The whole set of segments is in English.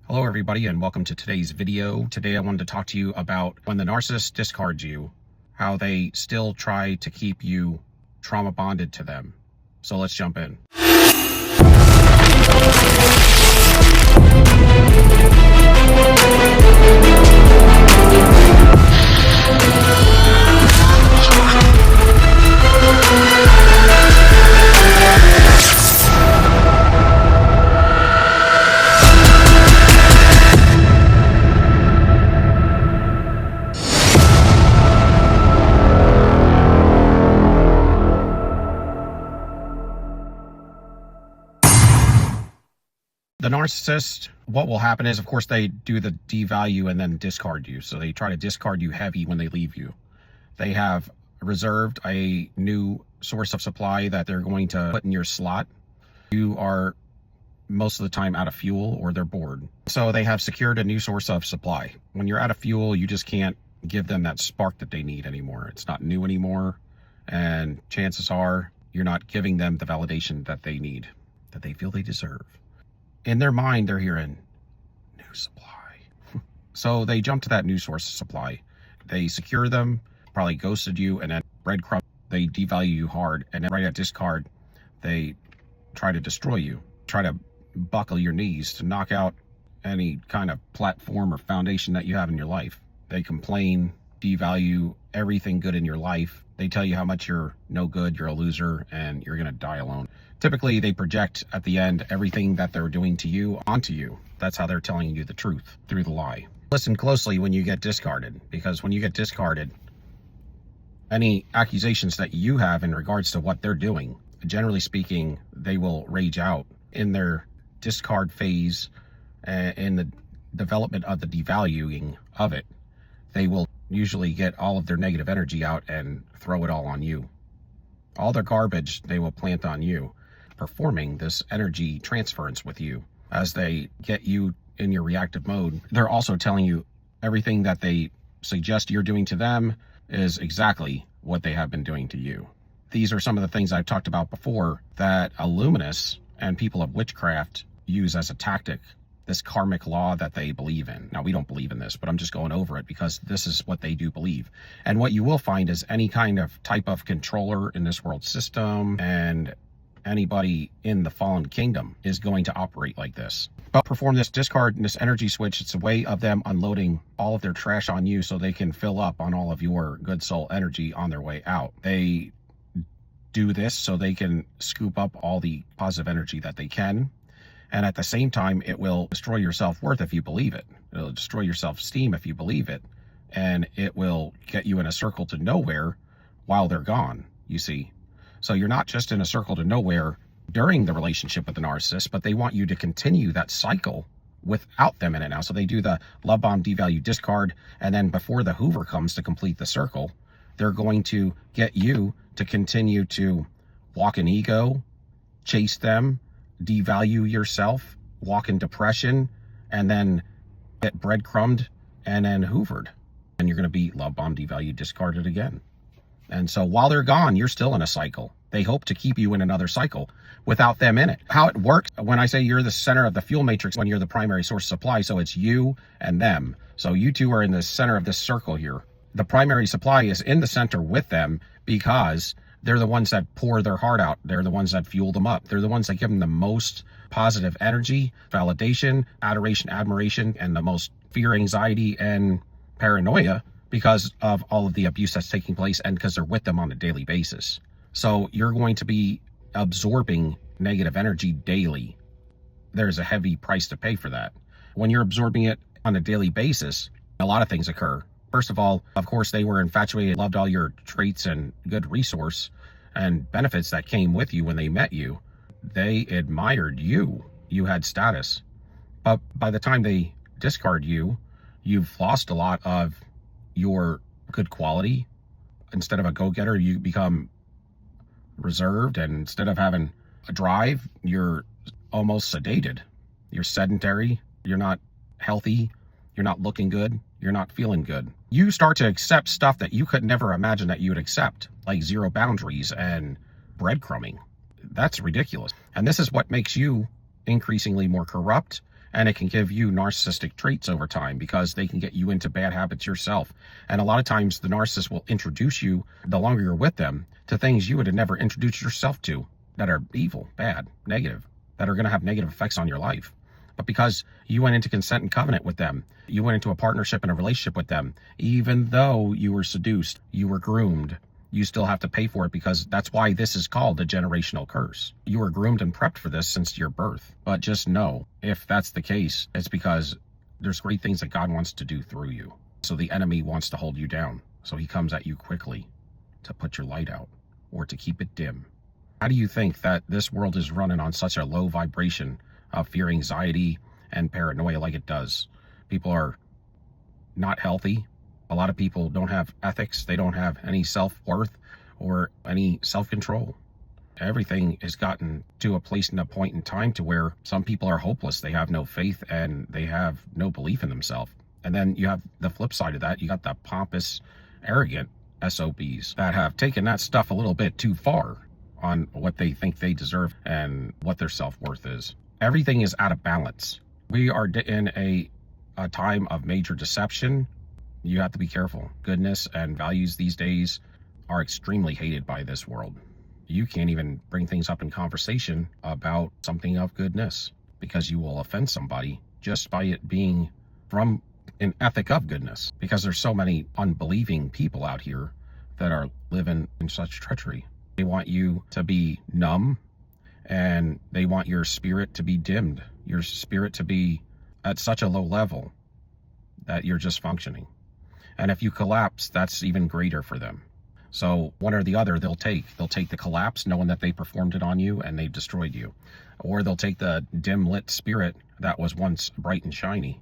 Hello everybody and welcome to today's video. Today I wanted to talk to you about when the narcissist discards you, how they still try to keep you trauma bonded to them. So let's jump in. The narcissist, what will happen is, of course, they do the devalue and then discard you. So they try to discard you heavy when they leave you. They have reserved a new source of supply that they're going to put in your slot. You are most of the time out of fuel or they're bored. So they have secured a new source of supply. When you're out of fuel, you just can't give them that spark that they need anymore. It's not new anymore. And chances are you're not giving them the validation that they need, that they feel they deserve. In their mind, they're hearing new supply. So they jump to that new source of supply. They secure them, probably ghosted you, and then breadcrumb, they devalue you hard. And then right at discard, they try to destroy you, try to buckle your knees to knock out any kind of platform or foundation that you have in your life. They complain, devalue everything good in your life. They tell you how much you're no good, you're a loser, and you're going to die alone. Typically, they project at the end everything that they're doing to you onto you. That's how they're telling you the truth, through the lie. Listen closely when you get discarded, because when you get discarded, any accusations that you have in regards to what they're doing, generally speaking, they will rage out in their discard phase, in the development of the devaluing of it. They will usually get all of their negative energy out and throw it all on you. All their garbage they will plant on you, performing this energy transference with you. As they get you in your reactive mode, they're also telling you everything that they suggest you're doing to them is exactly what they have been doing to you. These are some of the things I've talked about before that Illuminists and people of witchcraft use as a tactic, this karmic law that they believe in. Now, we don't believe in this, but I'm just going over it because this is what they do believe. And what you will find is any kind of type of controller in this world system and anybody in the fallen kingdom is going to operate like this. But perform this discard and this energy switch. It's a way of them unloading all of their trash on you so they can fill up on all of your good soul energy on their way out. They do this so they can scoop up all the positive energy that they can. And at the same time, it will destroy your self-worth if you believe it. It'll destroy your self-esteem if you believe it. And it will get you in a circle to nowhere while they're gone, you see. So you're not just in a circle to nowhere during the relationship with the narcissist, but they want you to continue that cycle without them in it now. So they do the love bomb, devalue, discard, and then before the Hoover comes to complete the circle, they're going to get you to continue to walk in ego, chase them, devalue yourself, walk in depression, and then get breadcrumbed and then hoovered. And you're going to be love bomb, devalue, discarded again. And so while they're gone, you're still in a cycle. They hope to keep you in another cycle without them in it. How it works, when I say you're the center of the fuel matrix, when you're the primary source of supply, so it's you and them. So you two are in the center of this circle here. The primary supply is in the center with them because they're the ones that pour their heart out. They're the ones that fuel them up. They're the ones that give them the most positive energy, validation, adoration, admiration, and the most fear, anxiety, and paranoia because of all of the abuse that's taking place and because they're with them on a daily basis. So you're going to be absorbing negative energy daily. There's a heavy price to pay for that. When you're absorbing it on a daily basis, a lot of things occur. First of all, of course, they were infatuated, loved all your traits and good resource and benefits that came with you when they met you. They admired you. You had status. But by the time they discard you, you've lost a lot of your good quality. Instead of a go-getter, you become reserved. And instead of having a drive, you're almost sedated. You're sedentary. You're not healthy. You're not looking good. You're not feeling good. You start to accept stuff that you could never imagine that you would accept, like zero boundaries and breadcrumbing. That's ridiculous. And this is what makes you increasingly more corrupt And it can give you narcissistic traits over time because they can get you into bad habits yourself. And a lot of times the narcissist will introduce you, the longer you're with them, to things you would have never introduced yourself to that are evil, bad, negative, that are going to have negative effects on your life. But because you went into consent and covenant with them, you went into a partnership and a relationship with them, even though you were seduced, you were groomed, you still have to pay for it, because that's why this is called a generational curse. You were groomed and prepped for this since your birth. But just know, if that's the case, it's because there's great things that God wants to do through you. So the enemy wants to hold you down. So he comes at you quickly to put your light out or to keep it dim. How do you think that this world is running on such a low vibration of fear, anxiety, and paranoia like it does? People are not healthy. A lot of people don't have ethics. They don't have any self-worth or any self-control. Everything has gotten to a place and a point in time to where some people are hopeless. They have no faith and they have no belief in themselves. And then you have the flip side of that. You got the pompous, arrogant SOBs that have taken that stuff a little bit too far on what they think they deserve and what their self-worth is. Everything is out of balance. We are in a time of major deception. You have to be careful. Goodness and values these days are extremely hated by this world. You can't even bring things up in conversation about something of goodness because you will offend somebody just by it being from an ethic of goodness, because there's so many unbelieving people out here that are living in such treachery. They want you to be numb, and they want your spirit to be dimmed, your spirit to be at such a low level that you're just functioning. And if you collapse, that's even greater for them. So one or the other they'll take the collapse, knowing that they performed it on you and they've destroyed you. Or they'll take the dim lit spirit that was once bright and shiny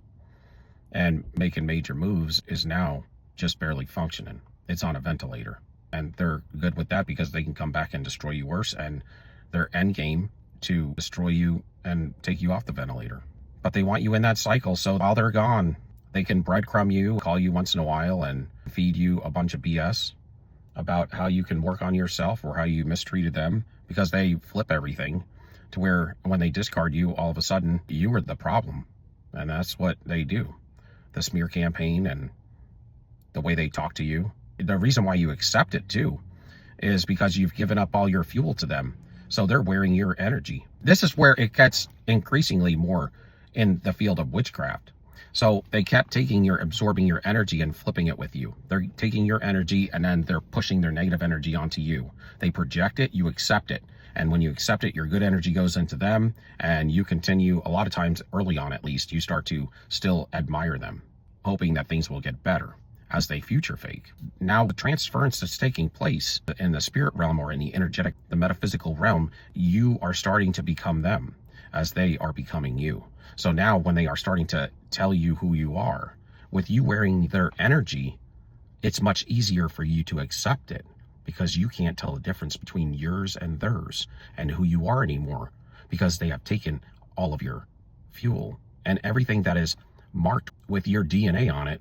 and making major moves is now just barely functioning. It's on a ventilator. And they're good with that because they can come back and destroy you worse, and their end game to destroy you and take you off the ventilator. But they want you in that cycle, so while they're gone, they can breadcrumb you, call you once in a while, and feed you a bunch of BS about how you can work on yourself or how you mistreated them, because they flip everything to where when they discard you, all of a sudden you were the problem. And that's what they do. The smear campaign and the way they talk to you. The reason why you accept it too is because you've given up all your fuel to them. So they're wearing your energy. This is where it gets increasingly more in the field of witchcraft. So they kept absorbing your energy and flipping it with you. They're taking your energy and then they're pushing their negative energy onto you. They project it, you accept it. And when you accept it, your good energy goes into them, and you continue, a lot of times early on at least, you start to still admire them, hoping that things will get better as they future fake. Now the transference that's taking place in the spirit realm or in the energetic, the metaphysical realm, you are starting to become them as they are becoming you. So now when they are starting to tell you who you are, with you wearing their energy, it's much easier for you to accept it because you can't tell the difference between yours and theirs and who you are anymore, because they have taken all of your fuel and everything that is marked with your DNA on it.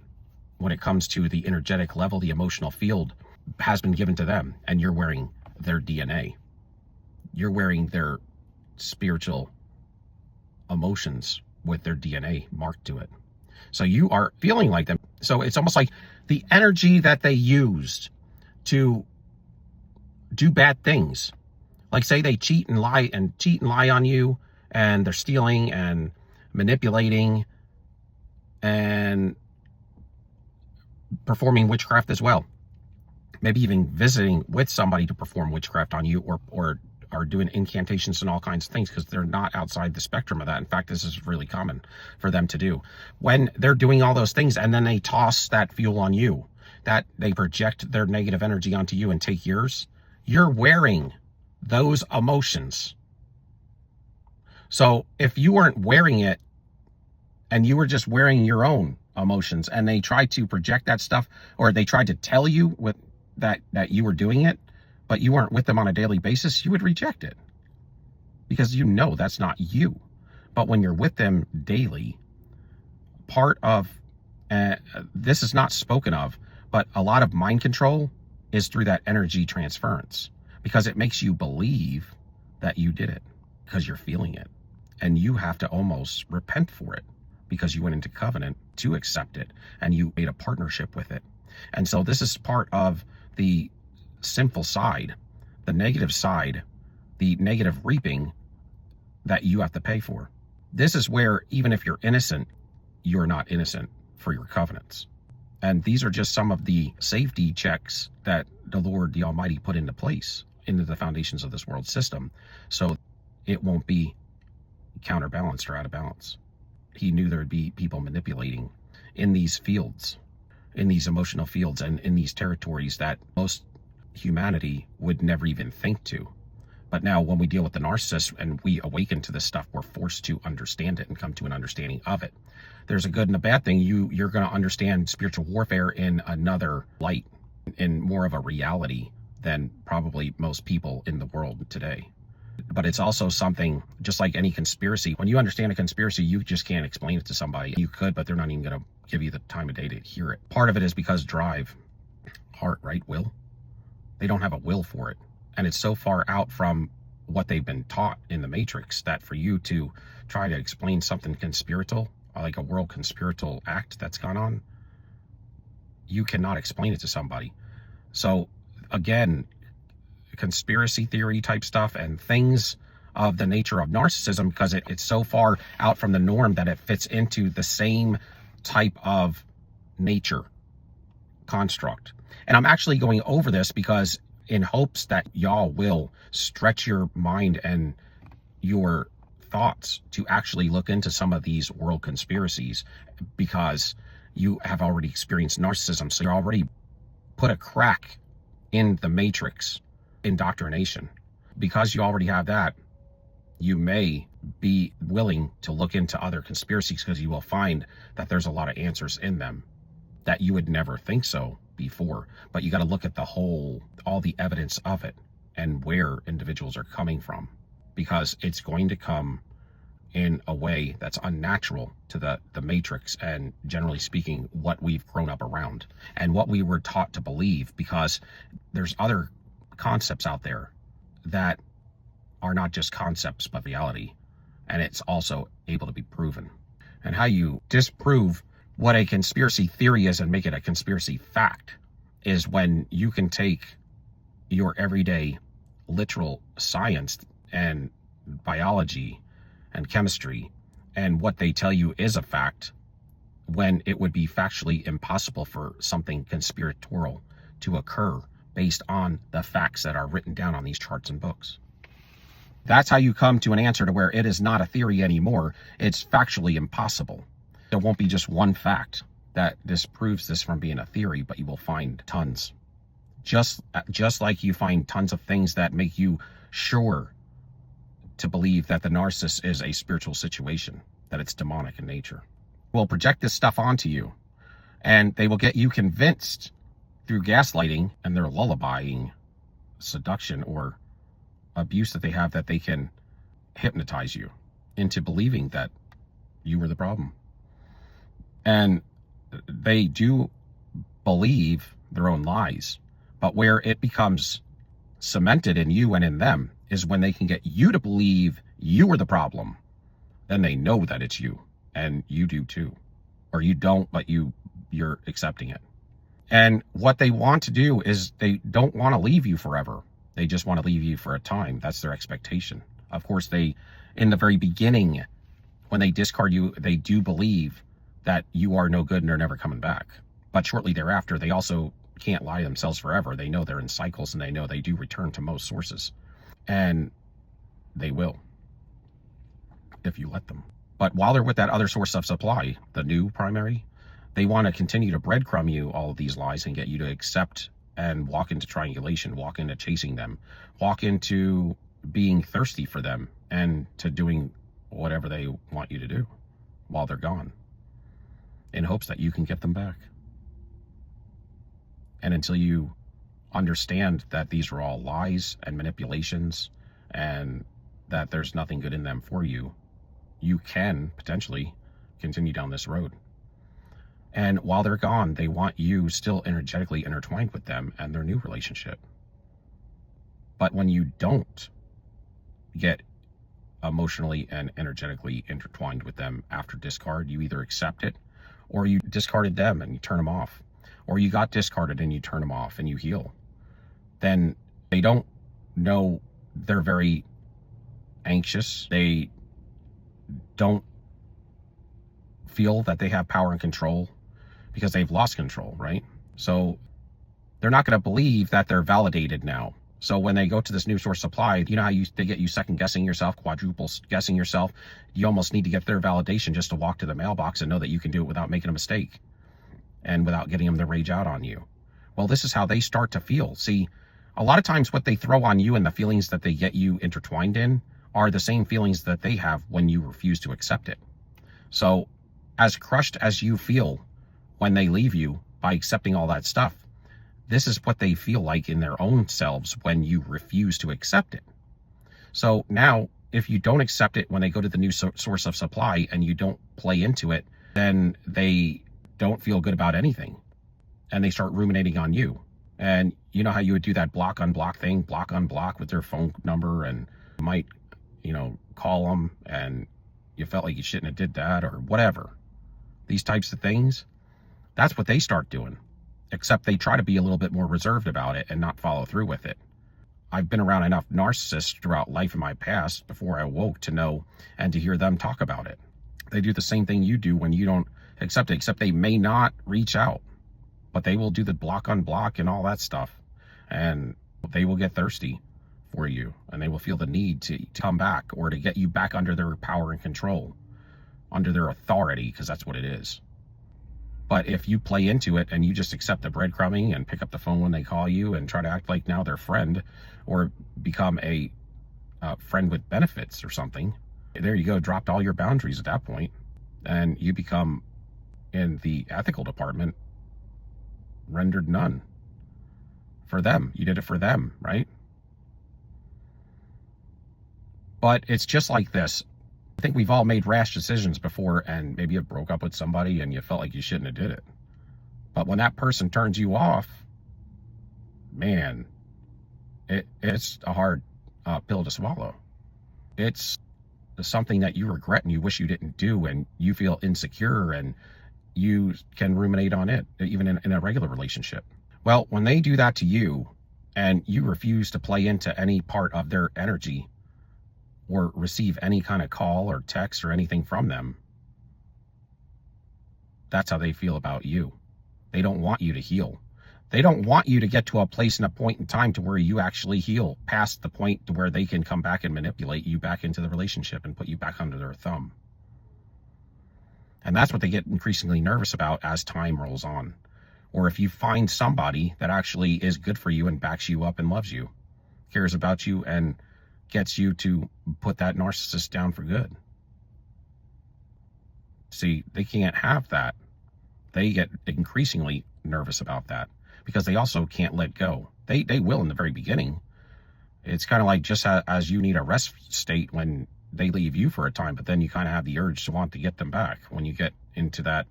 When it comes to the energetic level, the emotional field has been given to them, and you're wearing their DNA. You're wearing their spiritual emotions with their DNA marked to it. So you are feeling like them. So it's almost like the energy that they used to do bad things. Like say they cheat and lie on you, and they're stealing and manipulating and performing witchcraft as well. Maybe even visiting with somebody to perform witchcraft on you, or are doing incantations and all kinds of things, because they're not outside the spectrum of that. In fact, this is really common for them to do. When they're doing all those things and then they toss that fuel on you, that they project their negative energy onto you and take yours, you're wearing those emotions. So if you weren't wearing it and you were just wearing your own emotions, and they tried to project that stuff, or they tried to tell you with that you were doing it, but you weren't with them on a daily basis, you would reject it because you know that's not you. But when you're with them daily, part of this is not spoken of, but a lot of mind control is through that energy transference, because it makes you believe that you did it because you're feeling it. And you have to almost repent for it because you went into covenant to accept it and you made a partnership with it. And so this is part of the sinful side, the negative side, the negative reaping that you have to pay for. This is where even if you're innocent, you're not innocent for your covenants. And these are just some of the safety checks that the Lord, the Almighty, put into place into the foundations of this world system, so it won't be counterbalanced or out of balance. He knew there would be people manipulating in these fields, in these emotional fields, and in these territories that most humanity would never even think to. But now when we deal with the narcissist and we awaken to this stuff, we're forced to understand it and come to an understanding of it. There's a good and a bad thing. You're going to understand spiritual warfare in another light, in more of a reality than probably most people in the world today. But it's also something, just like any conspiracy, when you understand a conspiracy, you just can't explain it to somebody. You could, but they're not even going to give you the time of day to hear it. Part of it is because drive, heart, right? Will. They don't have a will for it. And it's so far out from what they've been taught in the Matrix that for you to try to explain something conspiratorial, like a world conspiratorial act that's gone on, you cannot explain it to somebody. So again, conspiracy theory type stuff and things of the nature of narcissism, because it's so far out from the norm that it fits into the same type of nature construct. And I'm actually going over this because in hopes that y'all will stretch your mind and your thoughts to actually look into some of these world conspiracies, because you have already experienced narcissism. So you're already put a crack in the matrix indoctrination. Because you already have that, you may be willing to look into other conspiracies because you will find that there's a lot of answers in them that you would never think so before. But you got to look at the whole, all the evidence of it and where individuals are coming from, because it's going to come in a way that's unnatural to the matrix and, generally speaking, what we've grown up around and what we were taught to believe, because there's other concepts out there that are not just concepts but reality, and it's also able to be proven. And how you disprove what a conspiracy theory is and make it a conspiracy fact is when you can take your everyday literal science and biology and chemistry and what they tell you is a fact, when it would be factually impossible for something conspiratorial to occur based on the facts that are written down on these charts and books. That's how you come to an answer to where it is not a theory anymore. It's factually impossible. There won't be just one fact that disproves this from being a theory, but you will find tons. Just like you find tons of things that make you sure to believe that the narcissist is a spiritual situation, that it's demonic in nature. Will project this stuff onto you, and they will get you convinced through gaslighting and their lullabying seduction or abuse that they have, that they can hypnotize you into believing that you were the problem. And they do believe their own lies, but where it becomes cemented in you and in them is when they can get you to believe you were the problem. Then they know that it's you, and you do too. Or you don't, but you're accepting it. And what they want to do is they don't want to leave you forever. They just want to leave you for a time. That's their expectation. Of course, they, in the very beginning, when they discard you, they do believe that you are no good and they're never coming back. But shortly thereafter, they also can't lie to themselves forever. They know they're in cycles, and they know they do return to most sources. And they will, if you let them. But while they're with that other source of supply, the new primary, they want to continue to breadcrumb you all of these lies and get you to accept and walk into triangulation, walk into chasing them, walk into being thirsty for them, and to doing whatever they want you to do while they're gone, in hopes that you can get them back. And until you understand that these are all lies and manipulations and that there's nothing good in them for you, you can potentially continue down this road. And while they're gone, they want you still energetically intertwined with them and their new relationship. But when you don't get emotionally and energetically intertwined with them after discard. You either accept it, or you discarded them and you turn them off, or you got discarded and you turn them off and you heal. Then they don't know, they're very anxious. They don't feel that they have power and control because they've lost control, right? So they're not going to believe that they're validated now. So when they go to this new source supply, you know how they get you second guessing yourself, quadruple guessing yourself. You almost need to get their validation just to walk to the mailbox and know that you can do it without making a mistake and without getting them to rage out on you. Well, this is how they start to feel. See, a lot of times what they throw on you and the feelings that they get you intertwined in are the same feelings that they have when you refuse to accept it. So as crushed as you feel when they leave you by accepting all that stuff, this is what they feel like in their own selves when you refuse to accept it. So now, if you don't accept it when they go to the new source of supply and you don't play into it, then they don't feel good about anything. And they start ruminating on you. And you know how you would do that block unblock thing, block unblock with their phone number, and you might, call them and you felt like you shouldn't have did that or whatever. These types of things, that's what they start doing. Except they try to be a little bit more reserved about it and not follow through with it. I've been around enough narcissists throughout life in my past before I awoke to know and to hear them talk about it. They do the same thing you do when you don't accept it, except they may not reach out, but they will do the block unblock and all that stuff. And they will get thirsty for you, and they will feel the need to come back or to get you back under their power and control, under their authority, because that's what it is. But if you play into it and you just accept the breadcrumbing and pick up the phone when they call you and try to act like now they're friend, or become a friend with benefits or something, there you go, dropped all your boundaries at that point, and you become, in the ethical department, rendered none for them. You did it for them, right? But it's just like this. I think we've all made rash decisions before, and maybe you broke up with somebody and you felt like you shouldn't have did it. But when that person turns you off, man, it's a hard pill to swallow. It's something that you regret and you wish you didn't do, and you feel insecure, and you can ruminate on it, even in a regular relationship. Well, when they do that to you and you refuse to play into any part of their energy or receive any kind of call or text or anything from them, that's how they feel about you. They don't want you to heal. They don't want you to get to a place and a point in time to where you actually heal past the point to where they can come back and manipulate you back into the relationship and put you back under their thumb. And that's what they get increasingly nervous about as time rolls on. Or if you find somebody that actually is good for you and backs you up and loves you, cares about you, and gets you to put that narcissist down for good. See, they can't have that. They get increasingly nervous about that because they also can't let go. They will in the very beginning. It's kind of like just as you need a rest state when they leave you for a time, but then you kind of have the urge to want to get them back when you get into that,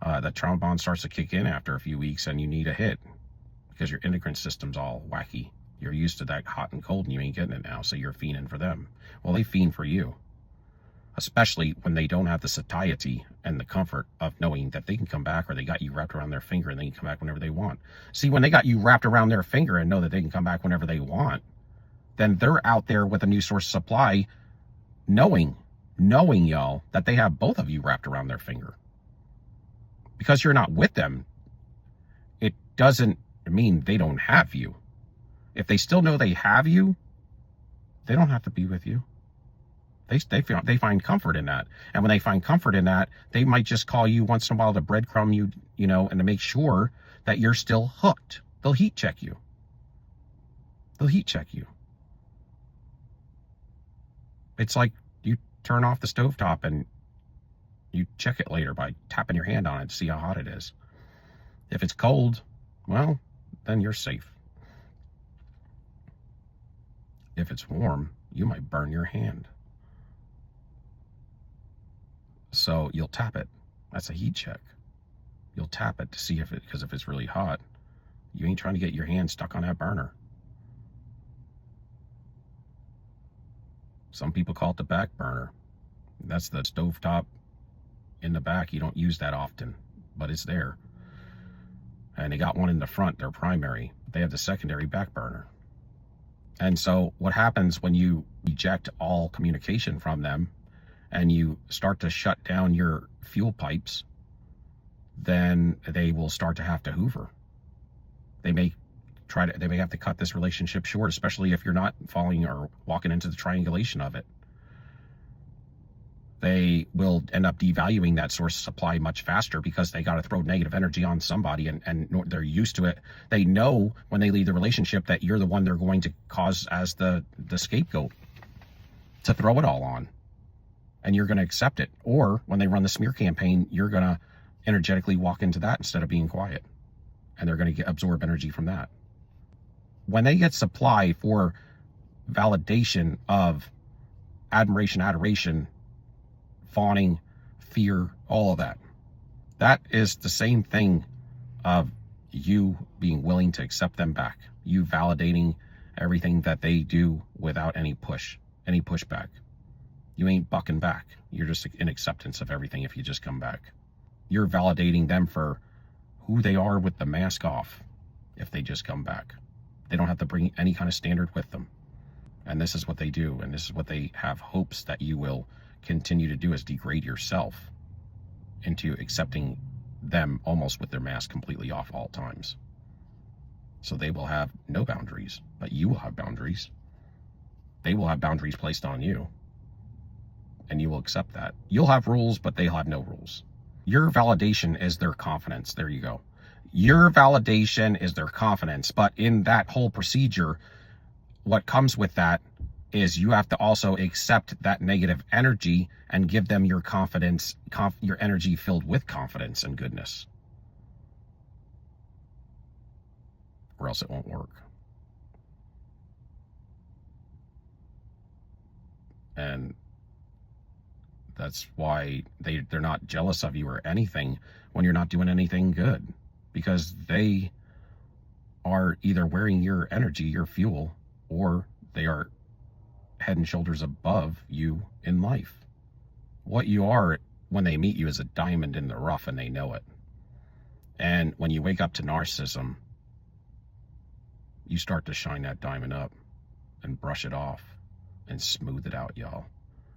that trauma bond starts to kick in after a few weeks and you need a hit because your endocrine system's all wacky. You're used to that hot and cold and you ain't getting it now, so you're fiending for them. Well, they fiend for you, especially when they don't have the satiety and the comfort of knowing that they can come back, or they got you wrapped around their finger and they can come back whenever they want. See, when they got you wrapped around their finger and know that they can come back whenever they want, then they're out there with a new source of supply, knowing y'all that they have both of you wrapped around their finger. Because you're not with them, it doesn't mean they don't have you. If they still know they have you, they don't have to be with you. They find comfort in that. And when they find comfort in that, they might just call you once in a while to breadcrumb you, and to make sure that you're still hooked. They'll heat check you. It's like you turn off the stovetop and you check it later by tapping your hand on it to see how hot it is. If it's cold, well, then you're safe. If it's warm, you might burn your hand. So you'll tap it. That's a heat check. You'll tap it to see because if it's really hot, you ain't trying to get your hand stuck on that burner. Some people call it the back burner. That's the stovetop in the back. You don't use that often, but it's there. And they got one in the front, their primary. They have the secondary back burner. And so what happens when you reject all communication from them and you start to shut down your fuel pipes, then they will start to have to hoover. They may have to cut this relationship short, especially if you're not falling or walking into the triangulation of it. They will end up devaluing that source of supply much faster because they got to throw negative energy on somebody, and they're used to it. They know when they leave the relationship that you're the one they're going to cause as the scapegoat to throw it all on, and you're going to accept it. Or when they run the smear campaign, you're going to energetically walk into that instead of being quiet, and they're going to absorb energy from that. When they get supply for validation of admiration, adoration, fawning, fear, all of that, that is the same thing of you being willing to accept them back, you validating everything that they do without any pushback. You ain't bucking back. You're just in acceptance of everything if you just come back. You're validating them for who they are with the mask off if they just come back. They don't have to bring any kind of standard with them. And this is what they do, and this is what they have hopes that you will continue to do, is degrade yourself into accepting them almost with their mask completely off all times. So they will have no boundaries, but you will have boundaries. They will have boundaries placed on you, and you will accept that. You'll have rules, but they'll have no rules. Your validation is their confidence. There you go. Your validation is their confidence, but in that whole procedure, what comes with that is you have to also accept that negative energy and give them your confidence, your energy filled with confidence and goodness, or else it won't work. And that's why they're not jealous of you or anything when you're not doing anything good, because they are either wearing your energy, your fuel, or they are head and shoulders above you in life. What you are when they meet you is a diamond in the rough, and they know it. And when you wake up to narcissism, you start to shine that diamond up and brush it off and smooth it out, y'all.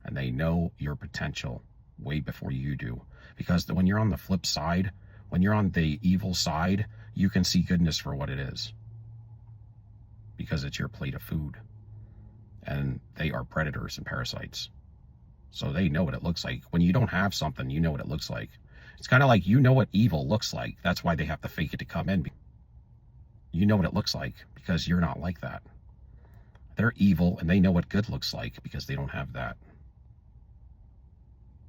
And they know your potential way before you do. Because when you're on the flip side, when you're on the evil side, you can see goodness for what it is. Because it's your plate of food. And they are predators and parasites. So they know what it looks like. When you don't have something, you know what it looks like. It's kind of like you know what evil looks like. That's why they have to fake it to come in. You know what it looks like because you're not like that. They're evil and they know what good looks like because they don't have that.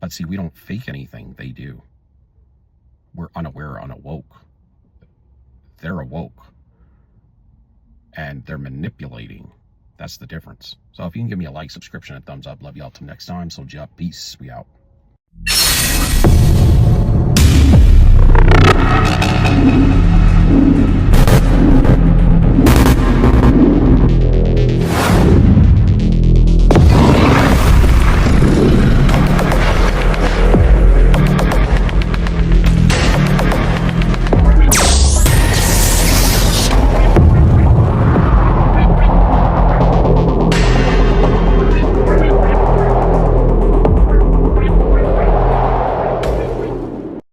But see, we don't fake anything. They do. We're unaware, unawoke. They're awoke. And they're manipulating. That's the difference. So if you can give me a like, subscription, and thumbs up. Love y'all till next time. So, peace. We out.